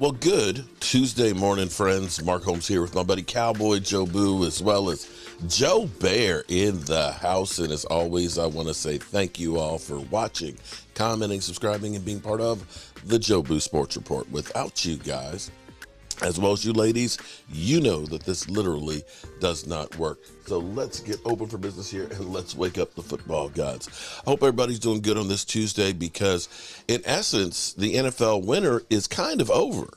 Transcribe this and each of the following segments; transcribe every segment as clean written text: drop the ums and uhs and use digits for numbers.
Well, good Tuesday morning, friends. Mark Holmes here with my buddy Cowboy Joe Boo, as well as Joe Bear in the house. And as always, I want to say thank you all for watching, commenting, subscribing, and being part of the Joe Boo Sports Report. Without you guys, as well as you ladies, you know that this literally does not work. So let's get open for business here and let's wake up the football gods. I hope everybody's doing good on this Tuesday because, in essence, the NFL winter is kind of over.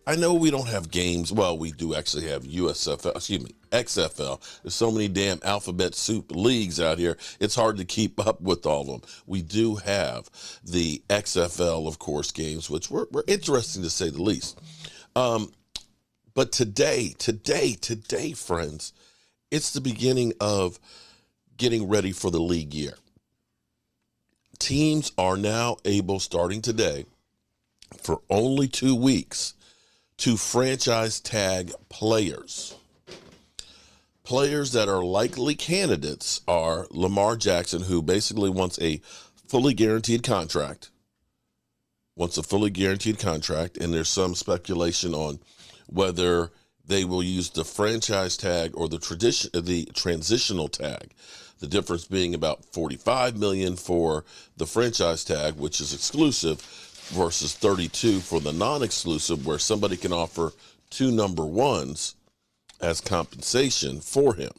I know we don't have games. Well, we do actually have XFL. There's so many damn alphabet soup leagues out here. It's hard to keep up with all of them. We do have the XFL, of course, games, which were interesting to say the least. But today, friends, it's the beginning of getting ready for the league year. Teams are now able, starting today, for only 2 weeks, to franchise tag players. Players that are likely candidates are Lamar Jackson, who basically wants a fully guaranteed contract. And there's some speculation on whether they will use the franchise tag or the transitional tag. The difference being about $45 million for the franchise tag, which is exclusive, versus $32 for the non-exclusive, where somebody can offer 2 number ones as compensation for him.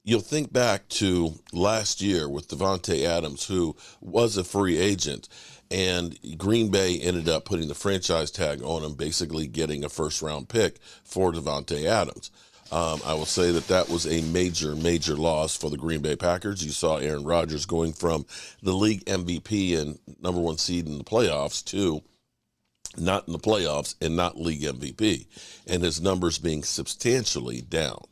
You'll think back to last year with Davante Adams, who was a free agent, and Green Bay ended up putting the franchise tag on him, basically getting a first-round pick for Davante Adams. I will say that was a major loss for the Green Bay Packers. You saw Aaron Rodgers going from the league MVP and number 1 seed in the playoffs to not in the playoffs and not league MVP, and his numbers being substantially down.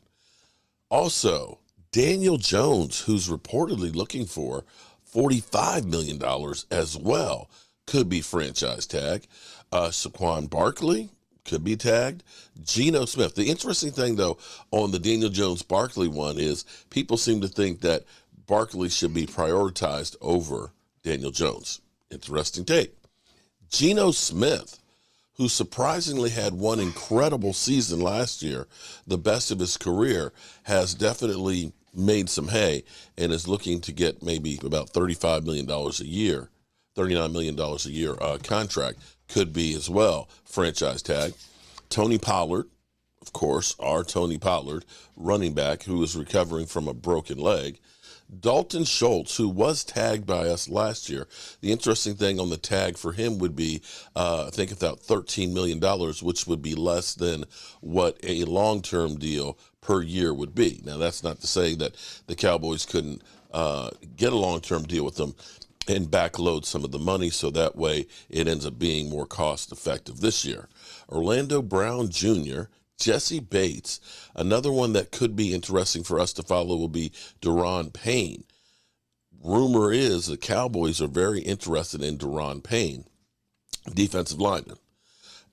Also, Daniel Jones, who's reportedly looking for $45 million as well, could be franchise tag. Saquon Barkley could be tagged. Geno Smith. The interesting thing, though, on the Daniel Jones-Barkley one is people seem to think that Barkley should be prioritized over Daniel Jones. Interesting take. Geno Smith, who surprisingly had one incredible season last year, the best of his career, has definitely made some hay and is looking to get maybe about $35 million a year, $39 million a year contract. Could be as well franchise tag. Tony Pollard, of course, our Tony Pollard, running back who is recovering from a broken leg. Dalton Schultz, who was tagged by us last year. The interesting thing on the tag for him would be, I think about $13 million, which would be less than what a long-term deal per year would be. Now, that's not to say that the Cowboys couldn't get a long-term deal with them and backload some of the money so that way it ends up being more cost-effective this year. Orlando Brown Jr., Jesse Bates, another one that could be interesting for us to follow will be Daron Payne. Rumor is the Cowboys are very interested in Daron Payne, defensive lineman,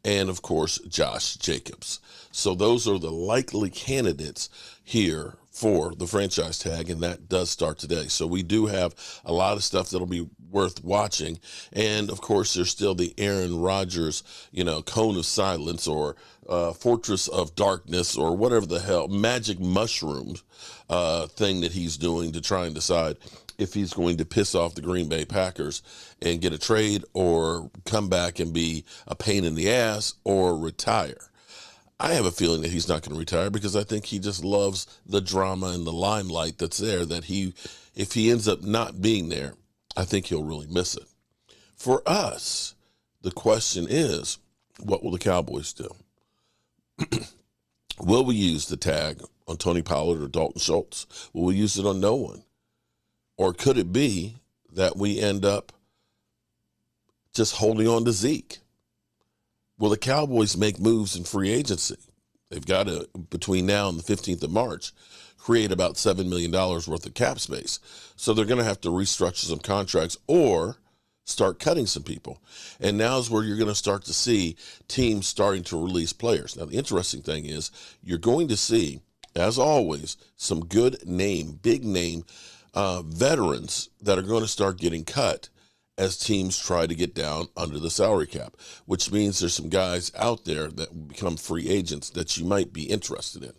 and, of course, Josh Jacobs. So those are the likely candidates here for the franchise tag, and that does start today. So we do have a lot of stuff that'll be worth watching. And, of course, there's still the Aaron Rodgers, cone of silence or fortress of darkness or whatever the hell, magic mushrooms thing that he's doing to try and decide if he's going to piss off the Green Bay Packers and get a trade or come back and be a pain in the ass or retire. I have a feeling that he's not going to retire because I think he just loves the drama and the limelight that's there, that if he ends up not being there, I think he'll really miss it. For us, the question is, what will the Cowboys do? Will we use the tag on Tony Pollard or Dalton Schultz? Will we use it on no one? Or could it be that we end up just holding on to Zeke? Will the Cowboys make moves in free agency? They've got to, between now and the 15th of March, create about $7 million worth of cap space. So they're going to have to restructure some contracts or start cutting some people. And now is where you're going to start to see teams starting to release players. Now, the interesting thing is you're going to see, as always, some good name, big name veterans that are going to start getting cut as teams try to get down under the salary cap, which means there's some guys out there that will become free agents that you might be interested in.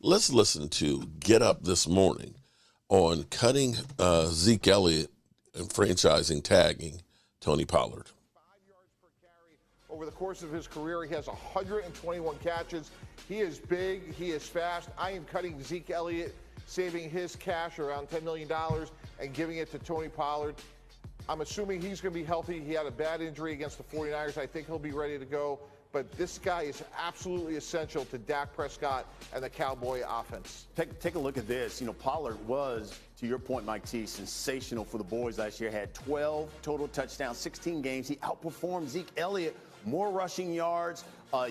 Let's listen to Get Up this morning on cutting Zeke Elliott and franchising tagging Tony Pollard. 5 yards per carry over the course of his career. He has 121 catches. He is big. He is fast. I am cutting Zeke Elliott, saving his cash around $10 million and giving it to Tony Pollard. I'm assuming he's going to be healthy. He had a bad injury against the 49ers. I think he'll be ready to go. But this guy is absolutely essential to Dak Prescott and the Cowboy offense. Take a look at this. You know, Pollard was, to your point, Mike T, sensational for the boys last year. Had 12 total touchdowns, 16 games. He outperformed Zeke Elliott, more rushing yards,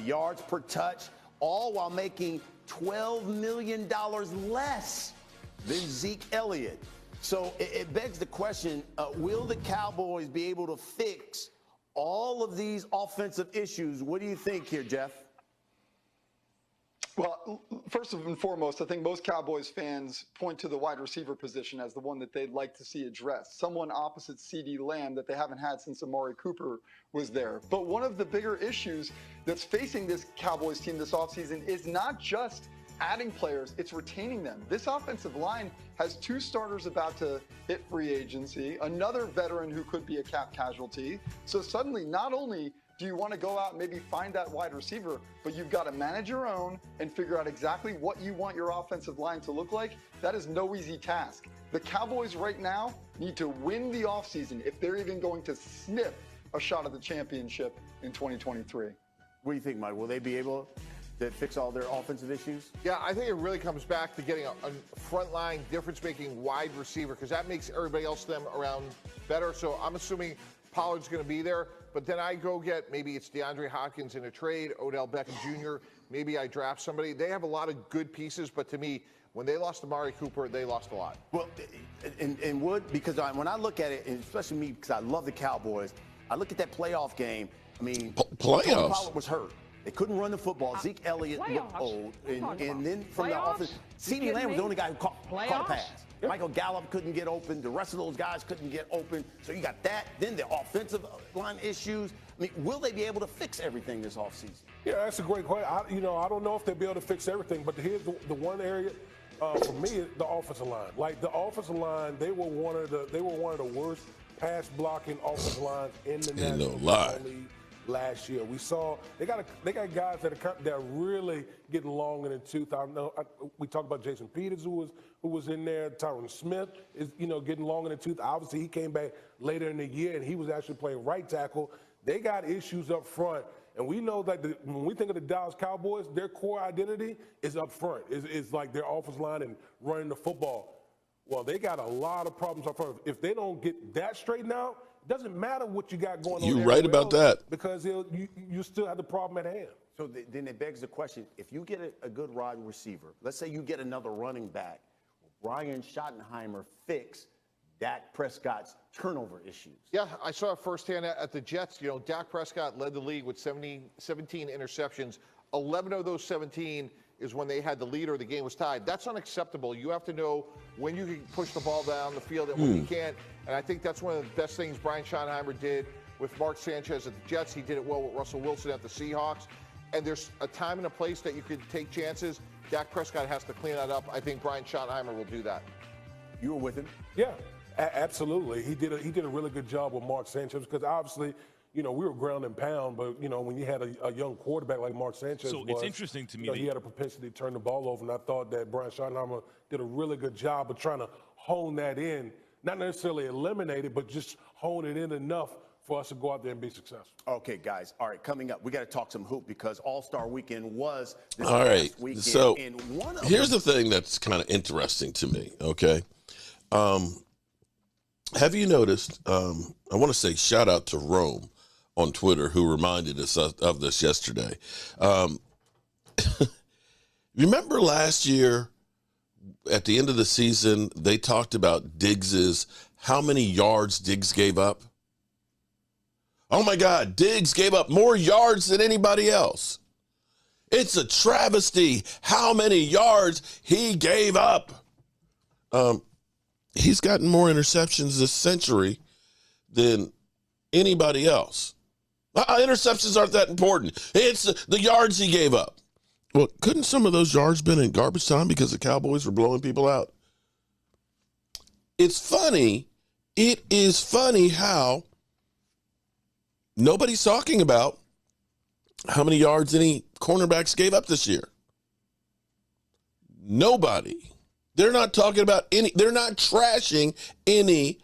yards per touch, all while making $12 million less than Zeke Elliott. So it begs the question, will the Cowboys be able to fix all of these offensive issues? What do you think here, Jeff? Well, first and foremost, I think most Cowboys fans point to the wide receiver position as the one that they'd like to see addressed. Someone opposite CeeDee Lamb that they haven't had since Amari Cooper was there. But one of the bigger issues that's facing this Cowboys team this offseason is not just adding players, it's retaining them. This offensive line has 2 starters about to hit free agency, another veteran who could be a cap casualty. So suddenly, not only do you want to go out and maybe find that wide receiver, but you've got to manage your own and figure out exactly what you want your offensive line to look like. That is no easy task. The Cowboys right now need to win the offseason if they're even going to sniff a shot at the championship in 2023. What do you think, Mike? Will they be able to fix all their offensive issues? Yeah, I think it really comes back to getting a frontline difference-making wide receiver, because that makes everybody else them around better. So I'm assuming Pollard's going to be there, but then I go get, maybe it's DeAndre Hopkins in a trade, Odell Beckham Jr., maybe I draft somebody. They have a lot of good pieces, but to me, when they lost Amari Cooper, they lost a lot. Well, and Wood, because when I look at it, and especially me, because I love the Cowboys, I look at that playoff game. I mean, playoffs. Tony Pollard was hurt. They couldn't run the football. Zeke Elliott looked old. And then from the offense, CeeDee Lamb was the only guy who caught a pass. Yep. Michael Gallup couldn't get open. The rest of those guys couldn't get open. So you got that. Then the offensive line issues. I mean, will they be able to fix everything this offseason? Yeah, that's a great question. I don't know if they'll be able to fix everything, but here's the one area for me, the offensive line. Like the offensive line, they were one of the worst pass blocking offensive lines in the National Football League last year. We saw they got guys that are really getting long in the tooth. We talked about Jason Peters, who was in there. Tyron Smith is getting long in the tooth. Obviously, he came back later in the year and he was actually playing right tackle. They got issues up front, and we know that when we think of the Dallas Cowboys, their core identity is up front. It's like their offensive line and running the football. Well, they got a lot of problems up front. If they don't get that straightened out, it doesn't matter what you got going on. You're right about that. Because you still have the problem at hand. So then it begs the question, if you get a good wide receiver, let's say you get another running back, will Brian Schottenheimer fix Dak Prescott's turnover issues? Yeah, I saw it firsthand at the Jets. Dak Prescott led the league with 17 interceptions. 11 of those 17 is when they had the lead or the game was tied. That's unacceptable. You have to know when you can push the ball down the field and when you can't. And I think that's one of the best things Brian Schottenheimer did with Mark Sanchez at the Jets. He did it well with Russell Wilson at the Seahawks. And there's a time and a place that you could take chances. Dak Prescott has to clean that up. I think Brian Schottenheimer will do that. You were with him? Yeah, absolutely. He did a really good job with Mark Sanchez, because obviously, we were ground and pound, but, when you had a young quarterback like Mark Sanchez it's interesting to me. He had a propensity to turn the ball over, and I thought that Brian Schottenheimer did a really good job of trying to hone that in, not necessarily eliminate it, but just hone it in enough for us to go out there and be successful. Okay, guys. All right, coming up, we got to talk some hoop, because All-Star Weekend was this All right. weekend. So and here's the thing that's kind of interesting to me, okay? Have you noticed, I want to say shout out to Rome on Twitter, who reminded us of this yesterday. Remember last year, at the end of the season, they talked about how many yards Diggs gave up? Oh my God, Diggs gave up more yards than anybody else. It's a travesty how many yards he gave up. He's gotten more interceptions this century than anybody else. Interceptions aren't that important. It's the yards he gave up. Well, couldn't some of those yards been in garbage time because the Cowboys were blowing people out? It's funny. It is funny how nobody's talking about how many yards any cornerbacks gave up this year. Nobody. They're not talking about any, they're not trashing any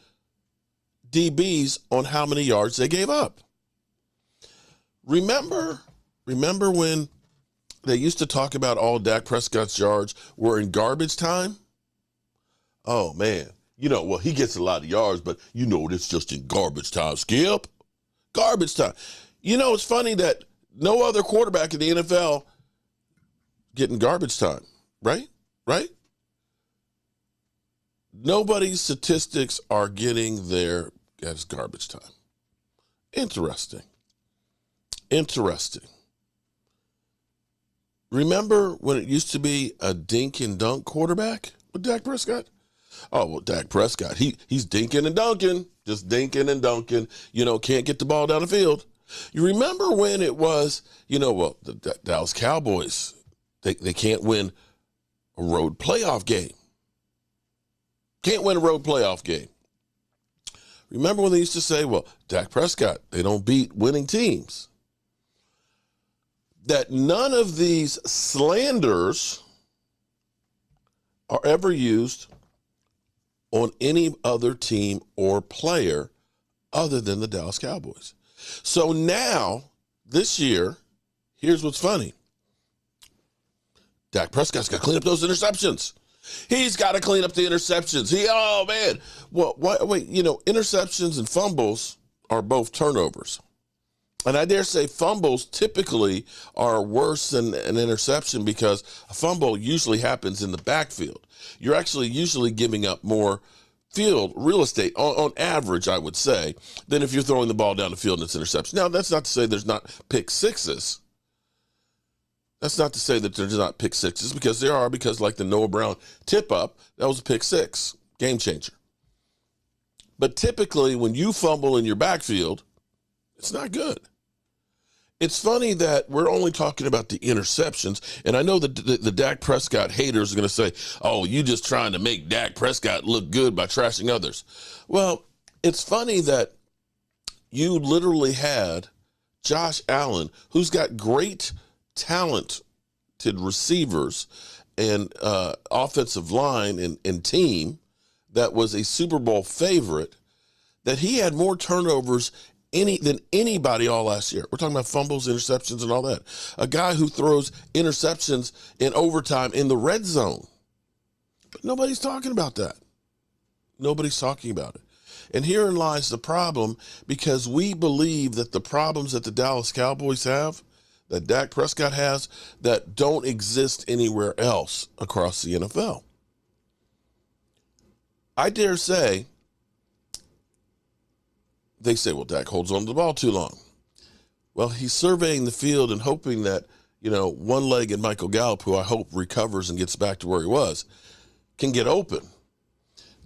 DBs on how many yards they gave up. Remember when they used to talk about all Dak Prescott's yards were in garbage time? Oh, man. Well, he gets a lot of yards, but it's just in garbage time, Skip. Garbage time. It's funny that no other quarterback in the NFL getting garbage time, right? Right? Nobody's statistics are getting there as garbage time. Interesting. Remember when it used to be a dink and dunk quarterback with Dak Prescott? Oh, well, Dak Prescott, he's dinking and dunking, just dinking and dunking, can't get the ball down the field. You remember when it was, the Dallas Cowboys, they can't win a road playoff game. Can't win a road playoff game. Remember when they used to say, well, Dak Prescott, they don't beat winning teams. That none of these slanders are ever used on any other team or player other than the Dallas Cowboys. So now, this year, here's what's funny. Dak Prescott's got to clean up those interceptions. He's got to clean up the interceptions. Well, wait, interceptions and fumbles are both turnovers. And I dare say fumbles typically are worse than an interception because a fumble usually happens in the backfield. You're actually usually giving up more field real estate on average, I would say, than if you're throwing the ball down the field and it's interception. Now, that's not to say there's not pick sixes. That's not to say that there's not pick sixes, because there are, because like the Noah Brown tip up, that was a pick six, game changer. But typically when you fumble in your backfield, it's not good. It's funny that we're only talking about the interceptions, and I know that the Dak Prescott haters are going to say, oh, you just trying to make Dak Prescott look good by trashing others. Well, it's funny that you literally had Josh Allen, who's got great talented receivers and offensive line and team, that was a Super Bowl favorite, that he had more turnovers than anybody all last year. We're talking about fumbles, interceptions, and all that. A guy who throws interceptions in overtime in the red zone. But nobody's talking about that. Nobody's talking about it. And herein lies the problem, because we believe that the problems that the Dallas Cowboys have, that Dak Prescott has, that don't exist anywhere else across the NFL. I dare say, they say, well, Dak holds on to the ball too long. Well, he's surveying the field and hoping that, one-legged Michael Gallup, who I hope recovers and gets back to where he was, can get open.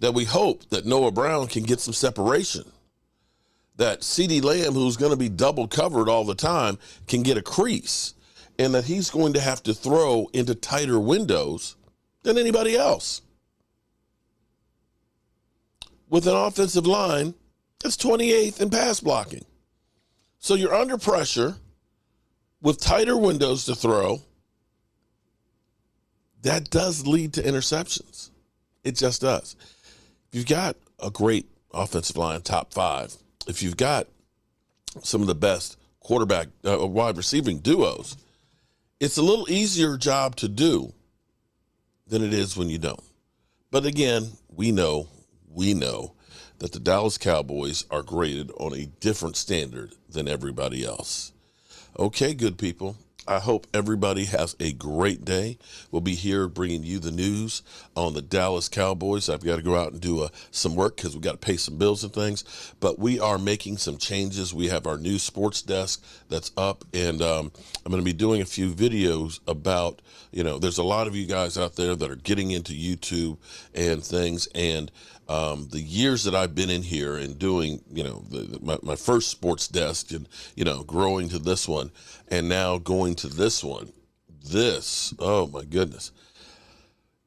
That we hope that Noah Brown can get some separation. That CeeDee Lamb, who's going to be double covered all the time, can get a crease. And that he's going to have to throw into tighter windows than anybody else. With an offensive line that's 28th in pass blocking. So you're under pressure with tighter windows to throw. That does lead to interceptions. It just does. If you've got a great offensive line, top five, if you've got some of the best quarterback, wide receiving duos, it's a little easier job to do than it is when you don't. But again, we know that the Dallas Cowboys are graded on a different standard than everybody else. Okay, good people. I hope everybody has a great day. We'll be here bringing you the news on the Dallas Cowboys. I've got to go out and do some work because we've got to pay some bills and things. But we are making some changes. We have our new sports desk that's up, and I'm going to be doing a few videos about, there's a lot of you guys out there that are getting into YouTube and things, and The years that I've been in here and doing, my first sports desk and, growing to this one and now going to this one, oh my goodness,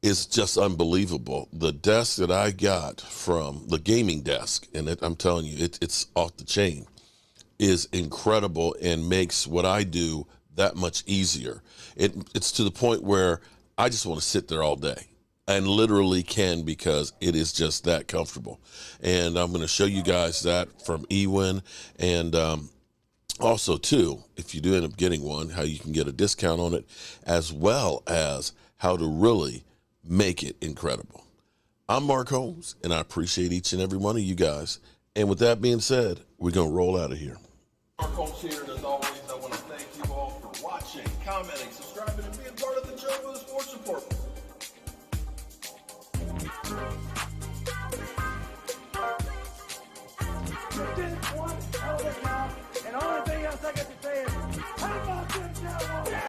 is just unbelievable. The desk that I got from the gaming desk, and I'm telling you, it's off the chain, is incredible and makes what I do that much easier. It's to the point where I just want to sit there all day. And literally can, because it is just that comfortable. And I'm going to show you guys that from Ewin. And also, too, if you do end up getting one, how you can get a discount on it, as well as how to really make it incredible. I'm Mark Holmes, and I appreciate each and every one of you guys. And with that being said, we're going to roll out of here. Mark Holmes here, and as always, I want to thank you all for watching, commenting, subscribing.